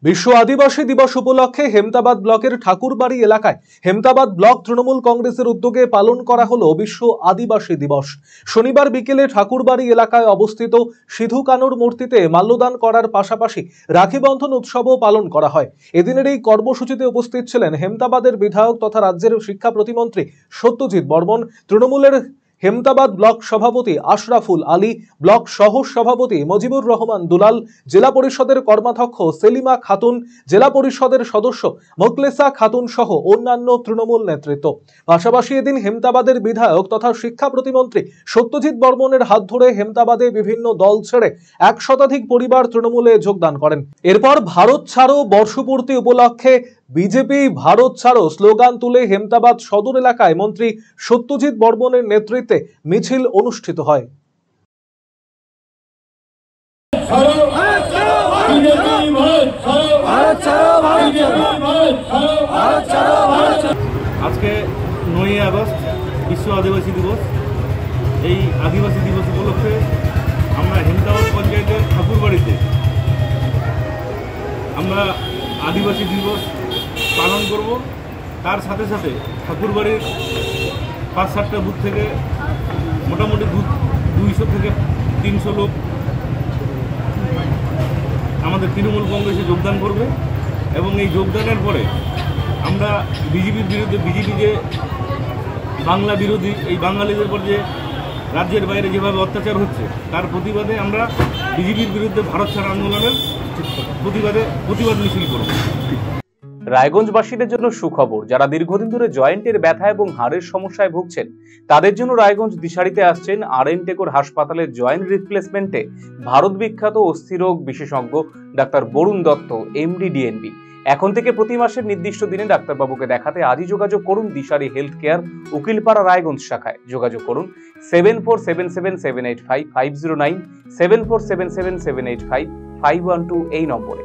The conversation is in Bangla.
বিশ্ব আদিবাসী দিবস উপলক্ষে হেমতাবাদ ব্লকের ঠাকুরবাড়ি এলাকায় হেমতাবাদ ব্লক তৃণমূল কংগ্রেসের উদ্যোগে পালন করা হলো বিশ্ব আদিবাসী দিবস। শনিবার বিকেলে ঠাকুরবাড়ি এলাকায় অবস্থিত সিধু কানুর মূর্তিতে মাল্যদান করার পাশাপাশি রাখি বন্ধন উৎসবও পালন করা হয়। এদিনের এই কর্মসূচিতে উপস্থিত ছিলেন হেমতাবাদের বিধায়ক তথা রাজ্যের শিক্ষা প্রতিমন্ত্রী সত্যজিৎ বর্মন, তৃণমূলের হেমতাবাদ ব্লক সভাপতি আশরাফুল আলী, ব্লক সহ সভাপতি মজিবুর রহমান দুলাল, জেলা পরিষদের কর্মাধ্যক্ষ সেলিমা খাতুন, জেলা পরিষদের সদস্য মোখলেসা খাতুন সহ অন্যান্য তৃণমূল নেতৃত্ব। পাশাপাশি এদিন হেমতাবাদের বিধায়ক তথা শিক্ষা প্রতিমন্ত্রী সত্যজিৎ বর্মনের হাত ধরে হেমতাবাদে বিভিন্ন দল ছেড়ে 1 শতাধিক পরিবার তৃণমূলে যোগদান করেন। এরপর ভারত ছাড়ো বর্ষপূর্তি উপলক্ষে বিজেপি ভারত ছাড়ো স্লোগান তুলে হেমতাবাদ সদর এলাকায় মন্ত্রী সত্যজিৎ বর্মনের নেতৃত্বে মিছিল অনুষ্ঠিত হয়। আজকে 9ই আগস্ট বিশ্ব আদিবাসী দিবস। এই আদিবাসী দিবস উপলক্ষে আমরা হেমতাবাদ পঞ্চায়েতের ঠাকুরবাড়িতে আমরা আদিবাসী দিবস পালন করব। তার সাথে সাথে ঠাকুরবাড়ির 5-7টা বুথ থেকে মোটামুটি 200 থেকে 300 লোক আমাদের তৃণমূল কংগ্রেসে যোগদান করবে এবং এই যোগদানের পরে আমরা বিজেপির বিরুদ্ধে, বিজেপি যে বাংলা বিরোধী, এই বাঙালিদের উপর যে রাজ্যের বাইরে যেভাবে অত্যাচার হচ্ছে তার প্রতিবাদে আমরা বিজেপির বিরুদ্ধে ভারত ছাড় আন্দোলনের প্রতিবাদ মিছিল করব। রায়গঞ্জবাসীদের জন্য সুখবর, যারা দীর্ঘদিন ধরে জয়েন্টের ব্যথা এবং হাড়ের সমস্যায় ভুগছেন তাদের জন্য রায়গঞ্জ দিশারিতে আসছেন আর.এন. টেকর হাসপাতালের জয়েন্ট রিপ্লেসমেন্টে ভারত বিখ্যাত অস্থিরোগ বিশেষজ্ঞ doctor Barun Dutta, MD, DNB. এখন থেকে প্রতি মাসের নির্দিষ্ট দিনে ডাক্তারবাবুকে দেখাতে আজই যোগাযোগ করুন দিশারি হেলথ কেয়ার, উকিলপাড়া, রায়গঞ্জ শাখায়। যোগাযোগ করুন 7477785509, 7477785512 এই নম্বরে।